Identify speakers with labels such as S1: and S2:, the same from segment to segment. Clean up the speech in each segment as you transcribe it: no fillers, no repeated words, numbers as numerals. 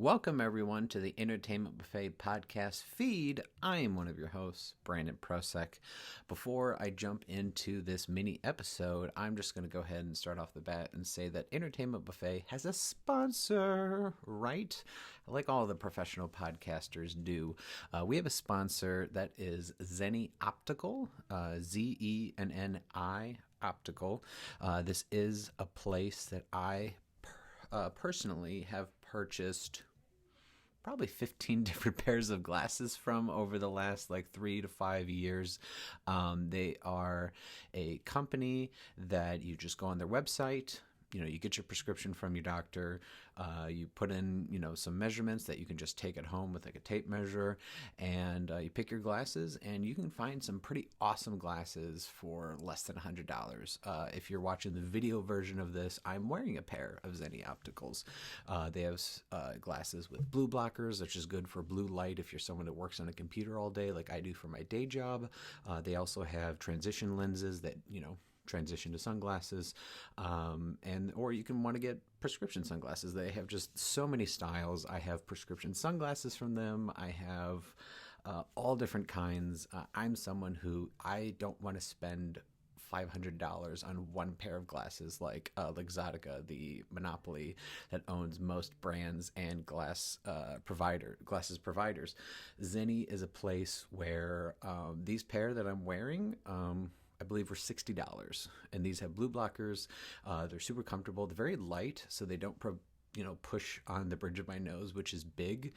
S1: Welcome, everyone, to the Entertainment Buffet podcast feed. I am one of your hosts, Brandon Prosek. Before I jump into this mini episode, I'm just going to go ahead and start off the bat and say that Entertainment Buffet has a sponsor, right? Like all the professional podcasters do. We have a sponsor that is Zenni Optical, Zenni Optical. This is a place that I personally have purchased probably 15 different pairs of glasses from over the last 3 to 5 years. They are a company that you just go on their website. You get your prescription from your doctor. You put in, some measurements that you can just take at home with a tape measure, and you pick your glasses, and you can find some pretty awesome glasses for less than $100. If you're watching the video version of this, I'm wearing a pair of Zenni Opticals. They have glasses with blue blockers, which is good for blue light if you're someone that works on a computer all day like I do for my day job. They also have transition lenses that, transition to sunglasses, or you can want to get prescription sunglasses. They have just so many styles. I have prescription sunglasses from them. I have all different kinds. I'm someone who I don't want to spend $500 on one pair of glasses like Luxottica, the monopoly that owns most brands and glasses providers. Zenni is a place where these pair that I'm wearing, I believe were $60, and these have blue blockers. They're super comfortable. They're very light, so they don't push on the bridge of my nose, which is big.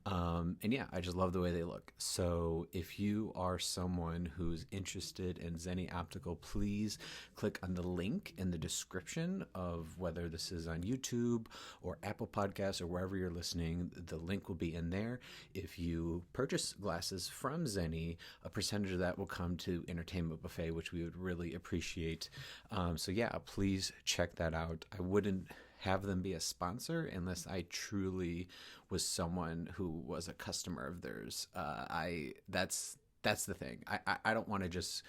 S1: And yeah, I just love the way they look. So if you are someone who's interested in Zenni Optical, please click on the link in the description of whether this is on YouTube or Apple Podcasts or wherever you're listening. The link will be in there. If you purchase glasses from Zenni, a percentage of that will come to Entertainment Buffet, which we would really appreciate. So yeah, please check that out. I wouldn't have them be a sponsor unless I truly was someone who was a customer of theirs. That's the thing. I don't want to just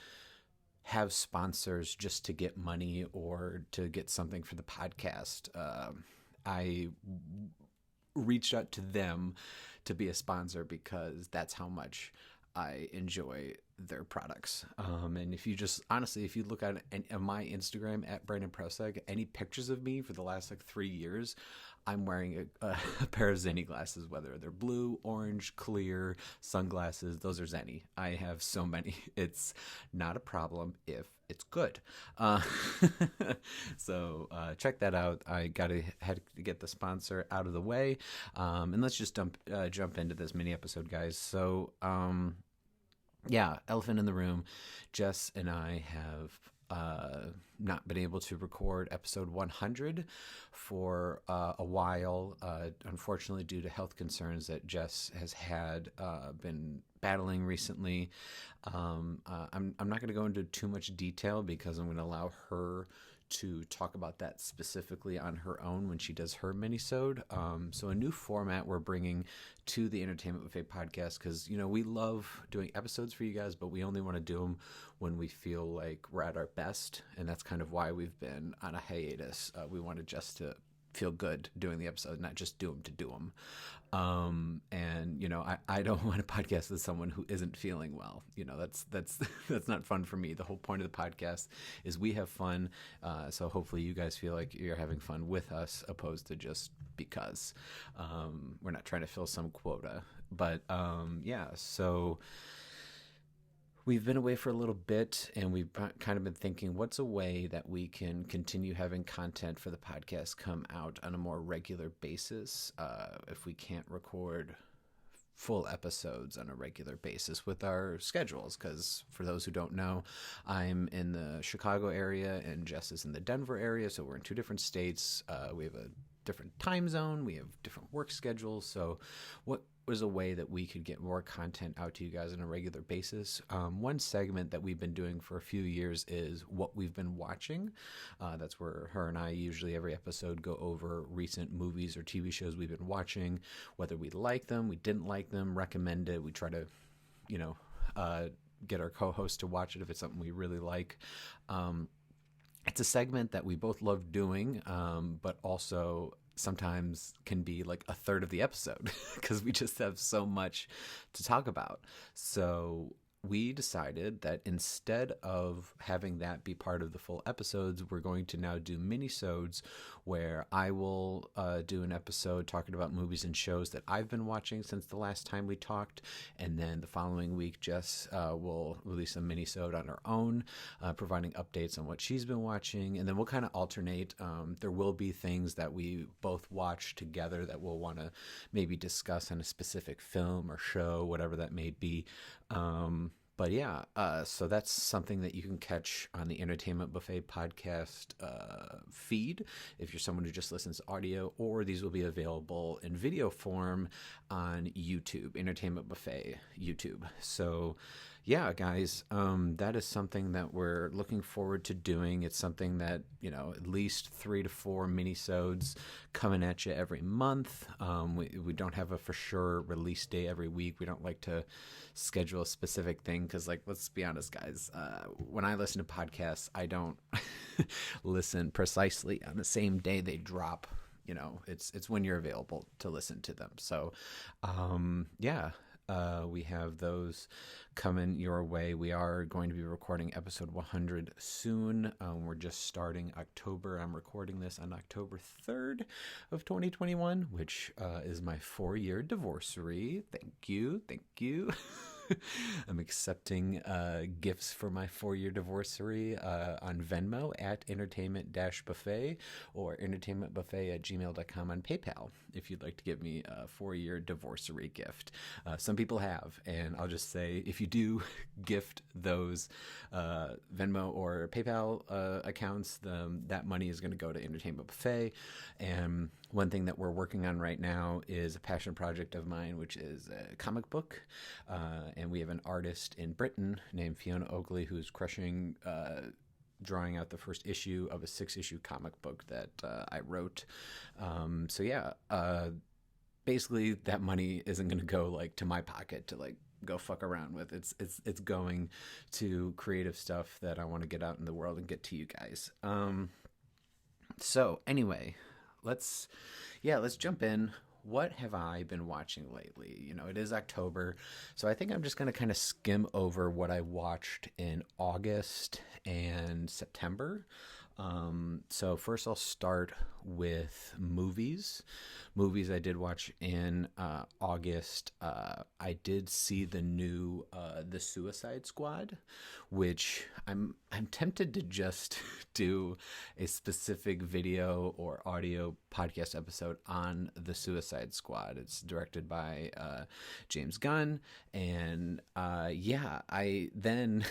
S1: have sponsors just to get money or to get something for the podcast. I reached out to them to be a sponsor because that's how much I enjoy their products. And if you if you look at my Instagram at Brandon Prosek, any pictures of me for the last 3 years, I'm wearing a pair of Zenni glasses, whether they're blue, orange, clear, sunglasses. Those are Zenni. I have so many. It's not a problem if it's good. So check that out. I had to get the sponsor out of the way. And let's just jump into this mini episode, guys. So, yeah, elephant in the room. Jess and I have not been able to record episode 100 for a while, unfortunately due to health concerns that Jess has been battling recently. I'm not going to go into too much detail because I'm going to allow her to talk about that specifically on her own when she does her mini-sode. So a new format we're bringing to the Entertainment Buffet podcast because, we love doing episodes for you guys, but we only want to do them when we feel like we're at our best, and that's kind of why we've been on a hiatus. We wanted just to feel good doing the episode, not just do them to do them. And I don't want to podcast with someone who isn't feeling well. That's not fun for me. The whole point of the podcast is we have fun. So hopefully you guys feel like you're having fun with us, opposed to just because we're not trying to fill some quota. But yeah, so we've been away for a little bit, and we've kind of been thinking, what's a way that we can continue having content for the podcast come out on a more regular basis if we can't record full episodes on a regular basis with our schedules? Because for those who don't know, I'm in the Chicago area and Jess is in the Denver area, so we're in two different states. We have a different time zone. We have different work schedules. So what was a way that we could get more content out to you guys on a regular basis? One segment that we've been doing for a few years is what we've been watching. That's where her and I usually every episode go over recent movies or TV shows we've been watching, whether we like them, we didn't like them, recommend it. We try to, get our co-host to watch it if it's something we really like. It's a segment that we both love doing, but also sometimes can be like a third of the episode because we just have so much to talk about. So we decided that instead of having that be part of the full episodes, we're going to now do mini-sodes where I will do an episode talking about movies and shows that I've been watching since the last time we talked, and then the following week Jess will release a mini-sode on her own, providing updates on what she's been watching, and then we'll kind of alternate. There will be things that we both watch together that we'll want to maybe discuss on a specific film or show, whatever that may be. But yeah, so that's something that you can catch on the Entertainment Buffet podcast feed if you're someone who just listens to audio, or these will be available in video form on YouTube, Entertainment Buffet YouTube. So yeah, guys, that is something that we're looking forward to doing. It's something that, at least 3 to 4 mini-sodes coming at you every month. We don't have a for sure release day every week. We don't like to schedule a specific thing because, let's be honest, guys, when I listen to podcasts, I don't listen precisely on the same day they drop. It's when you're available to listen to them. So, yeah. We have those coming your way. We are going to be recording episode 100 soon. We're just starting October. I'm recording this on October 3rd of 2021, which is my 4-year divorcery. Thank you. I'm accepting gifts for my 4-year divorcery on Venmo at entertainment-buffet or entertainmentbuffet@gmail.com on PayPal if you'd like to give me a 4-year divorcery gift. Some people have, and I'll just say if you do gift those Venmo or PayPal accounts, that money is going to go to Entertainment Buffet. And one thing that we're working on right now is a passion project of mine, which is a comic book. And we have an artist in Britain named Fiona Oakley who's crushing drawing out the first issue of a 6-issue comic book that I wrote. Basically that money isn't going to go to my pocket to go fuck around with. It's going to creative stuff that I want to get out in the world and get to you guys. So anyway, let's jump in. What have I been watching lately? It is October, so I think I'm just going to kind of skim over what I watched in August and September. So first I'll start with movies. Movies I did watch in August. I did see the new The Suicide Squad, which I'm tempted to just do a specific video or audio podcast episode on The Suicide Squad. It's directed by James Gunn, and I then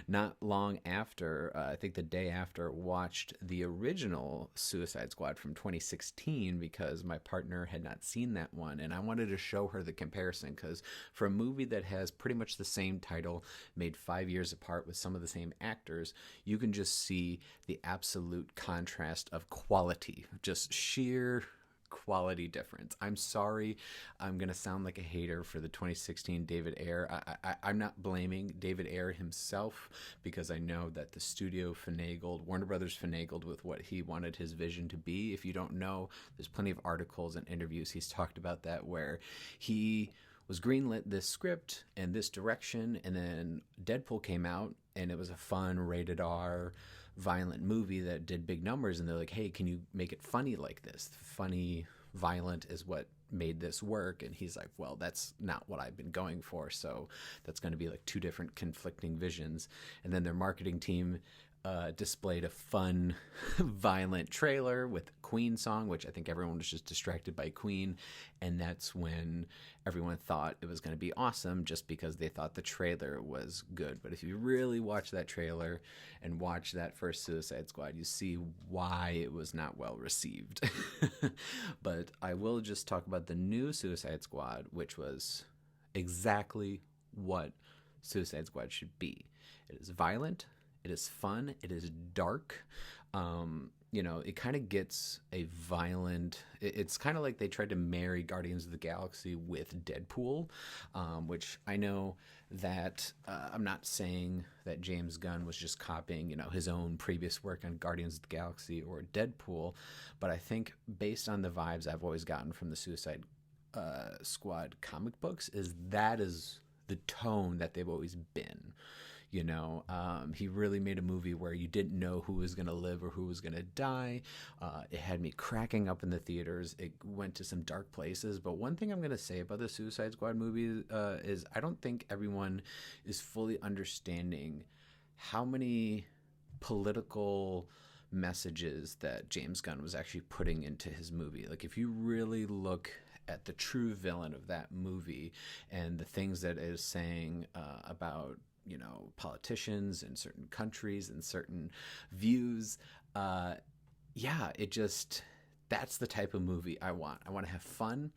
S1: not long after, I think the day after, watched the original Suicide Squad from 2016 because my partner had not seen that one, and I wanted to show her the comparison because for a movie that has pretty much the same title, made 5 years apart with some of the same actors, you can just see the absolute contrast of quality, just sheer quality difference. I'm sorry, I'm gonna sound like a hater for the 2016 David Ayer. I'm not blaming David Ayer himself because I know that the studio Warner Brothers finagled with what he wanted his vision to be. If you don't know, there's plenty of articles and interviews he's talked about that where he was greenlit this script and this direction, and then Deadpool came out and it was a fun rated R violent movie that did big numbers, and they're like, hey, can you make it funny like this? Funny, violent is what made this work. And he's like, well, that's not what I've been going for, so that's going to be 2 different conflicting visions. And then their marketing team displayed a fun, violent trailer with Queen song, which I think everyone was just distracted by Queen, and that's when everyone thought it was going to be awesome just because they thought the trailer was good. But if you really watch that trailer and watch that first Suicide Squad, you see why it was not well received. But I will just talk about the new Suicide Squad, which was exactly what Suicide Squad should be. It is violent. It is fun. It is dark. it kind of gets a violent. It's kind of like they tried to marry Guardians of the Galaxy with Deadpool, which I know that I'm not saying that James Gunn was just copying, his own previous work on Guardians of the Galaxy or Deadpool, but I think based on the vibes I've always gotten from the Suicide Squad comic books is the tone that they've always been. He really made a movie where you didn't know who was going to live or who was going to die. It had me cracking up in the theaters. It went to some dark places. But one thing I'm going to say about the Suicide Squad movie is I don't think everyone is fully understanding how many political messages that James Gunn was actually putting into his movie. Like, if you really look at the true villain of that movie and the things that it is saying about politicians in certain countries and certain views. That's the type of movie I want. I want to have fun.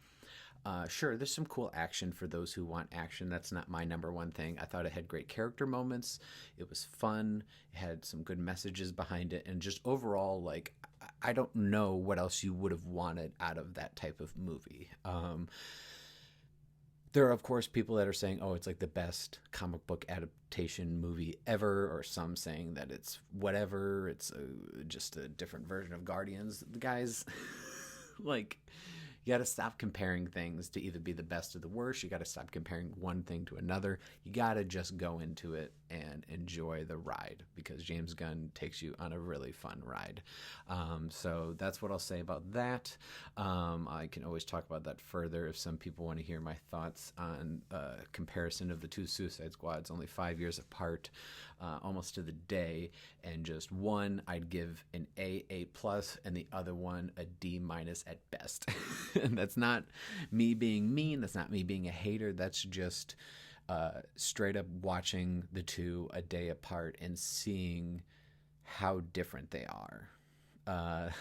S1: Sure, there's some cool action for those who want action. That's not my number one thing. I thought it had great character moments. It was fun. It had some good messages behind it. And just overall, like, I don't know what else you would have wanted out of that type of movie. There are, of course, people that are saying, oh, it's like the best comic book adaptation movie ever, or some saying that it's whatever, it's just a different version of Guardians. The guys, like, you got to stop comparing things to either be the best or the worst. You got to stop comparing one thing to another. You got to just go into it and enjoy the ride, because James Gunn takes you on a really fun ride. So that's what I'll say about that. I can always talk about that further if some people want to hear my thoughts on comparison of the two Suicide Squads, only 5 years apart, almost to the day, and just one I'd give an A+, and the other one a D- at best. And that's not me being mean. That's not me being a hater. That's just straight up watching the two a day apart and seeing how different they are. And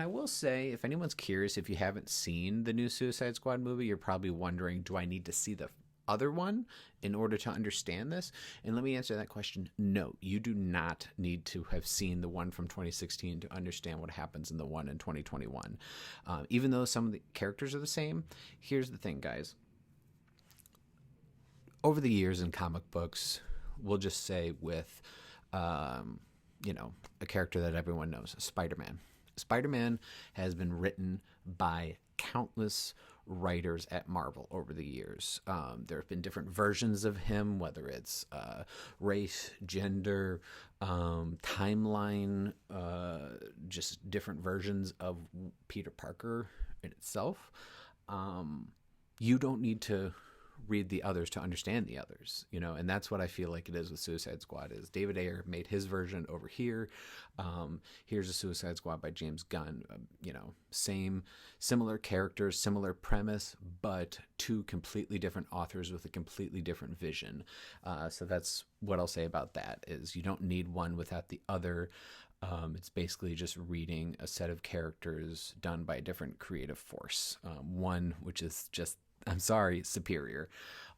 S1: I will say, if anyone's curious, if you haven't seen the new Suicide Squad movie, you're probably wondering, do I need to see the other one in order to understand this? And let me answer that question. No, you do not need to have seen the one from 2016 to understand what happens in the one in 2021. Even though some of the characters are the same, here's the thing, guys. Over the years in comic books, we'll just say with, a character that everyone knows, Spider-Man. Spider-Man has been written by countless writers at Marvel over the years. There have been different versions of him, whether it's race, gender, timeline, just different versions of Peter Parker in itself. You don't need to read the others to understand the others, and that's what I feel like it is with Suicide Squad. Is David Ayer made his version over here. Here's a Suicide Squad by James Gunn. Similar characters, similar premise, but two completely different authors with a completely different vision. So that's what I'll say about that. Is you don't need one without the other. It's basically just reading a set of characters done by a different creative force. One which is just, I'm sorry, superior.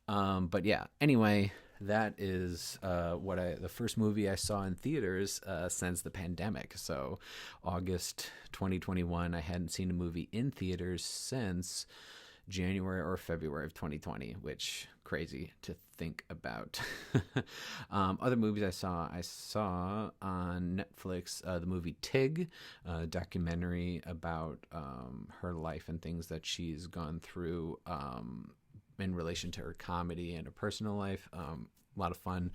S1: But yeah, anyway, that is the first movie I saw in theaters since the pandemic. So August 2021, I hadn't seen a movie in theaters since January or February of 2020, which crazy to think about. Other movies I saw on Netflix, the movie Tig, a documentary about her life and things that she's gone through in relation to her comedy and her personal life. A lot of fun.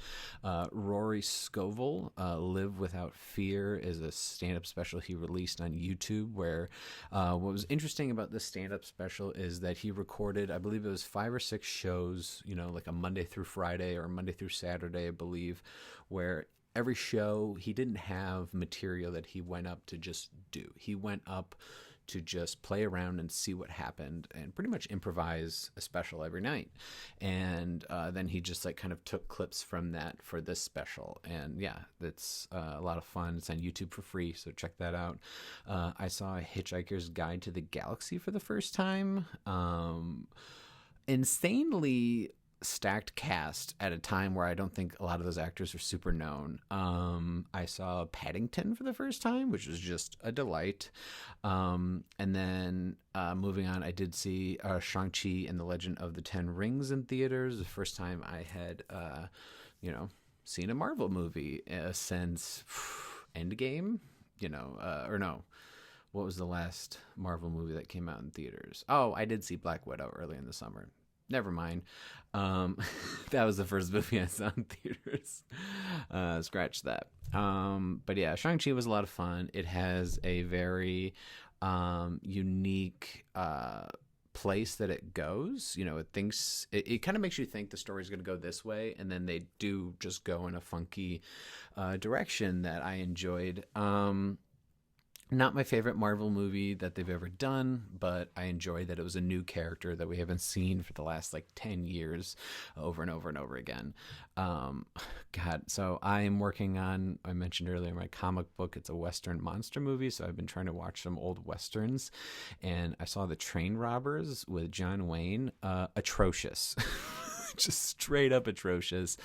S1: Rory Scovel, Live Without Fear, is a stand-up special he released on YouTube, where what was interesting about this stand-up special is that he recorded, I believe it was 5 or 6 shows, like a Monday through Friday or Monday through Saturday, I believe, where every show he didn't have material that he went up to just do. He went up to just play around and see what happened and pretty much improvise a special every night. And then he just kind of took clips from that for this special. And yeah, it's a lot of fun. It's on YouTube for free, so check that out. I saw A Hitchhiker's Guide to the Galaxy for the first time. Insanely stacked cast at a time where I don't think a lot of those actors are super known. I saw Paddington for the first time, which was just a delight. And then moving on, I did see Shang-Chi and the Legend of the Ten Rings in theaters. The first time I had, seen a Marvel movie since Endgame, or no. What was the last Marvel movie that came out in theaters? Oh, I did see Black Widow early in the summer. Never mind. That was the first movie I saw in theaters. Scratch that. But yeah, Shang-Chi was a lot of fun. It has a very unique place that it goes. It kind of makes you think the story's going to go this way, and then they do just go in a funky direction that I enjoyed. Not my favorite Marvel movie that they've ever done, but I enjoy that it was a new character that we haven't seen for the last 10 years over and over and over again. So I am working on, I mentioned earlier, my comic book. It's a Western monster movie, so I've been trying to watch some old Westerns, and I saw The Train Robbers with John Wayne. Atrocious. Just straight up atrocious.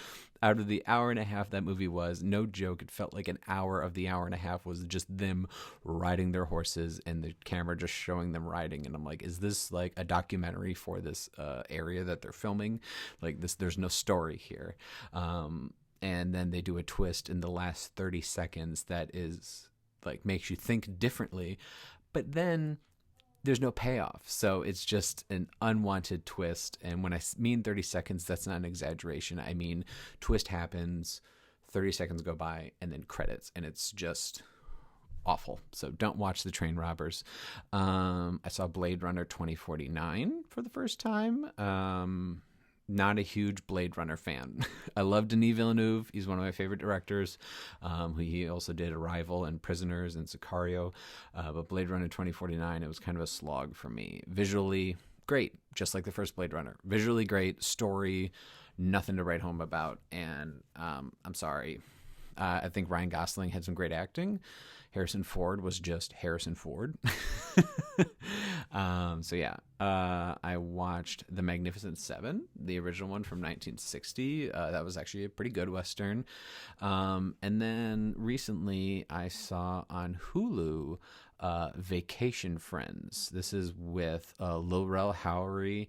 S1: Out of the hour and a half that movie was, no joke, it felt like an hour of the hour and a half was just them riding their horses and the camera just showing them riding. And I'm like, is this like a documentary for this area that they're filming? Like this, there's no story here. And then they do a twist in the last 30 seconds that is like makes you think differently. But then there's no payoff. So it's just an unwanted twist. And when I mean 30 seconds, that's not an exaggeration. I mean, twist happens, 30 seconds go by, and then credits. And it's just awful. So don't watch The Train Robbers. I saw Blade Runner 2049 for the first time. Not a huge Blade Runner fan. I love Denis Villeneuve. He's one of my favorite directors. He also did Arrival and Prisoners and Sicario. But Blade Runner 2049, it was kind of a slog for me. Visually, great, just like the first Blade Runner. Visually great, story, nothing to write home about. And I'm sorry. I think Ryan Gosling had some great acting. Harrison Ford was just Harrison Ford. I watched The Magnificent Seven, the original one from 1960. That was actually a pretty good Western. And then recently I saw on Hulu Vacation Friends. This is with Laurel Howery,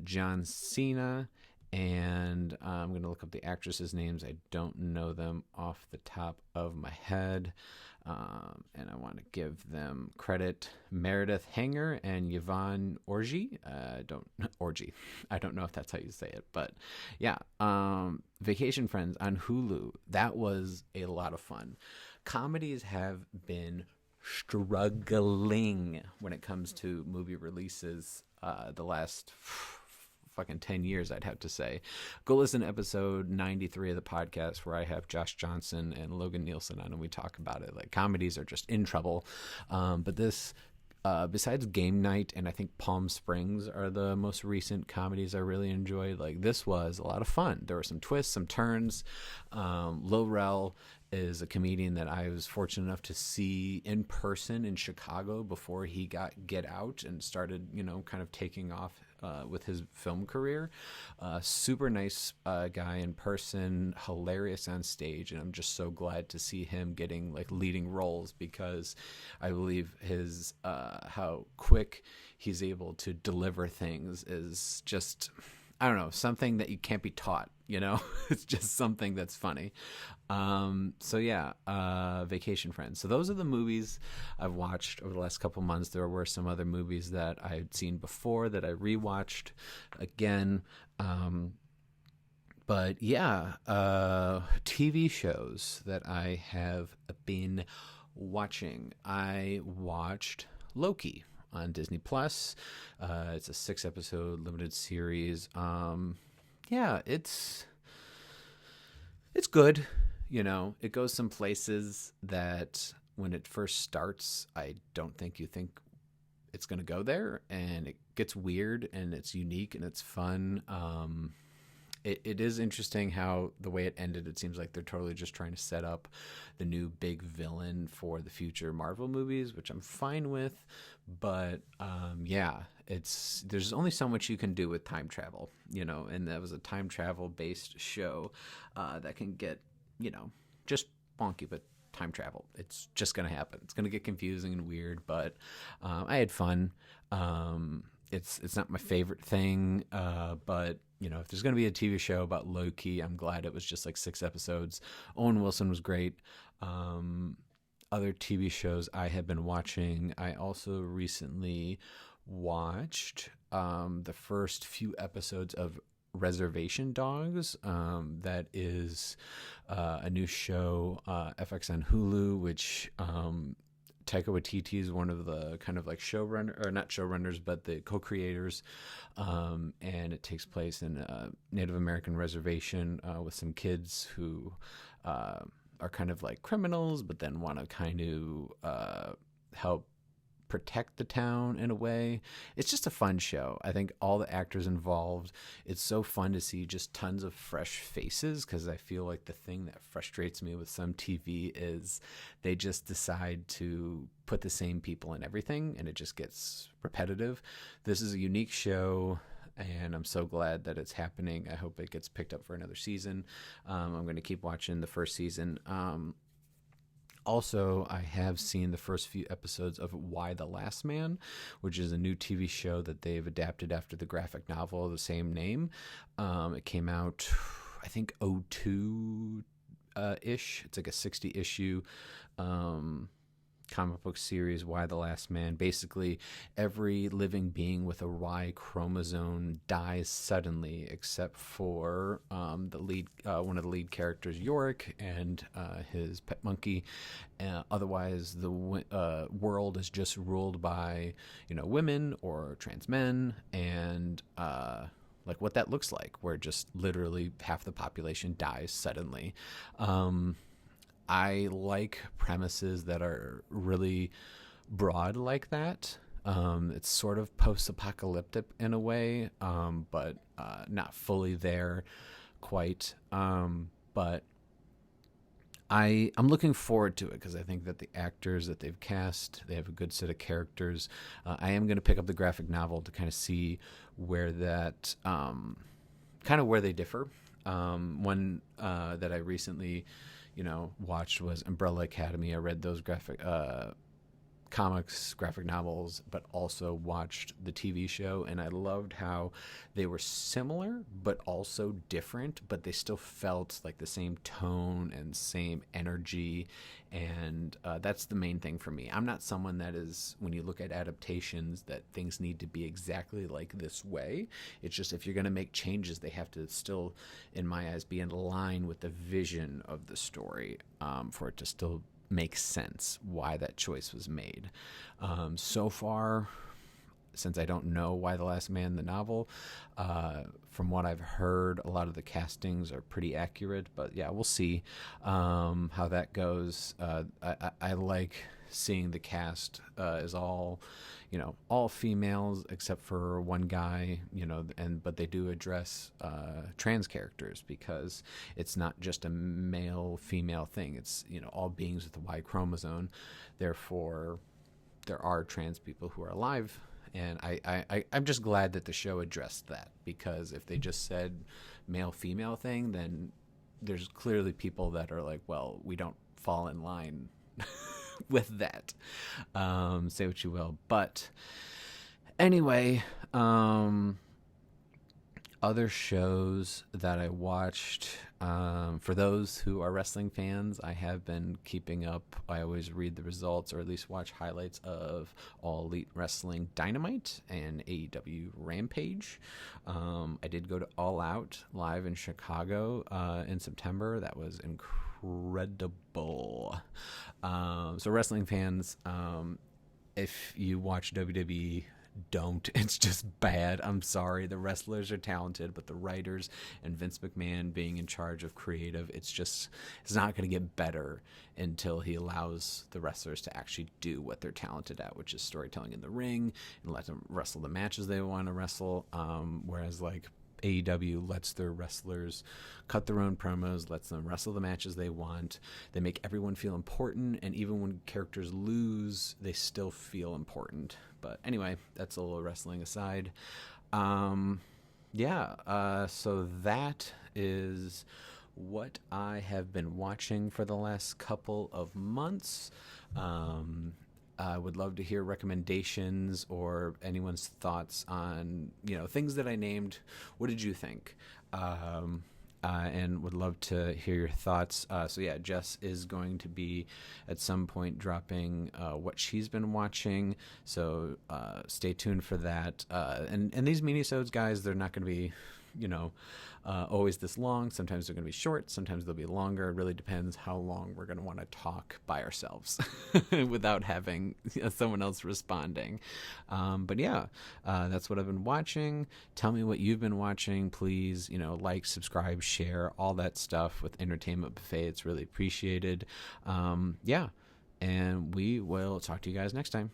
S1: John Cena, and I'm going to look up the actresses' names. I don't know them off the top of my head. And I want to give them credit. Meredith Hanger and Yvonne Orji. I don't know if that's how you say it, but yeah. Vacation Friends on Hulu. That was a lot of fun. Comedies have been struggling when it comes to movie releases the last fucking 10 years, I'd have to say. Go listen to episode 93 of the podcast where I have Josh Johnson and Logan Nielsen on and we talk about it. Like, comedies are just in trouble. But this, besides Game Night and I think Palm Springs are the most recent comedies I really enjoyed. Like, this was a lot of fun. There were some twists, some turns. Lorel is a comedian that I was fortunate enough to see in person in Chicago before he got Get Out and started, kind of taking off with his film career. Super nice guy in person, hilarious on stage, and I'm just so glad to see him getting leading roles because I believe his how quick he's able to deliver things is just, I don't know, something that you can't be taught, It's just something that's funny. Vacation Friends. So those are the movies I've watched over the last couple months. There were some other movies that I had seen before that I rewatched again. TV shows that I have been watching. I watched Loki on Disney Plus. It's a 6-episode limited series. It's good. It goes some places that when it first starts, I don't think you think it's going to go there, and it gets weird and it's unique and it's fun. it is interesting how the way it ended. It seems like they're totally just trying to set up the new big villain for the future Marvel movies, which I'm fine with. But yeah, there's only so much you can do with time travel, and that was a time travel based show that can get, just bonky, but time travel. It's just going to happen. It's going to get confusing and weird, but I had fun. It's not my favorite thing, but if there's going to be a TV show about Loki, I'm glad it was just like 6 episodes. Owen Wilson was great. Other TV shows I have been watching, I also recently watched the first few episodes of Reservation Dogs. That is a new show, FX on Hulu, which Taika Waititi is one of the kind of like showrunner, or not showrunners, but the co-creators. And it takes place in a Native American reservation with some kids who are kind of like criminals, but then want to kind of help protect the town in a way. It's just a fun show. I think all the actors involved, it's so fun to see just tons of fresh faces, because I feel like the thing that frustrates me with some TV is they just decide to put the same people in everything and it just gets repetitive. This is a unique show and I'm so glad that it's happening. I hope it gets picked up for another season. I'm going to keep watching the first season. Also, I have seen the first few episodes of Why the Last Man, which is a new TV show that they've adapted after the graphic novel of the same name. It came out, I think, 2002-ish. It's like a 60-issue comic book series, Why the Last Man. Basically, every living being with a Y chromosome dies suddenly, except for the lead, one of the lead characters, Yorick, and his pet monkey. Otherwise, the world is just ruled by, women or trans men, and like what that looks like, where just literally half the population dies suddenly. I like premises that are really broad like that. It's sort of post-apocalyptic in a way, but not fully there quite. But I'm looking forward to it because I think that the actors that they've cast, they have a good set of characters. I am going to pick up the graphic novel to kind of see where that, kind of where they differ. One that I recently watched was Umbrella Academy. I read those graphic novels, but also watched the TV show, and I loved how they were similar but also different, but they still felt like the same tone and same energy, and that's the main thing for me. I'm not someone that is, when you look at adaptations, that things need to be exactly like this way. It's just, if you're going to make changes, they have to still, in my eyes, be in line with the vision of the story, for it to still makes sense why that choice was made. So far, since I don't know Why the Last Man, the novel, from what I've heard, a lot of the castings are pretty accurate, but yeah, we'll see how that goes. I like seeing the cast is all females except for one guy, but they do address trans characters, because it's not just a male female thing. It's all beings with the Y chromosome. Therefore, there are trans people who are alive, and I'm just glad that the show addressed that, because if they just said male female thing, then there's clearly people that are like, well, we don't fall in line with that. Say what you will, but anyway, other shows that I watched, for those who are wrestling fans, I have been keeping up. I always read the results, or at least watch highlights of All Elite Wrestling Dynamite and AEW Rampage. I did go to All Out live in Chicago in September. That was incredible. So wrestling fans, if you watch WWE, don't. It's just bad. I'm sorry. The wrestlers are talented, but the writers and Vince McMahon being in charge of creative, it's not going to get better until he allows the wrestlers to actually do what they're talented at, which is storytelling in the ring, and let them wrestle the matches they want to wrestle. Whereas like AEW lets their wrestlers cut their own promos, lets them wrestle the matches they want. They make everyone feel important, and even when characters lose, they still feel important. But anyway, that's a little wrestling aside. So that is what I have been watching for the last couple of months. I would love to hear recommendations or anyone's thoughts on, things that I named. What did you think? And would love to hear your thoughts. Jess is going to be at some point dropping what she's been watching. So stay tuned for that. And these mini-sodes, guys, they're not going to be, always this long. Sometimes they're going to be short. Sometimes they'll be longer. It really depends how long we're going to want to talk by ourselves without having someone else responding. That's what I've been watching. Tell me what you've been watching. Please, like, subscribe, share, all that stuff with Entertainment Buffet. It's really appreciated. And we will talk to you guys next time.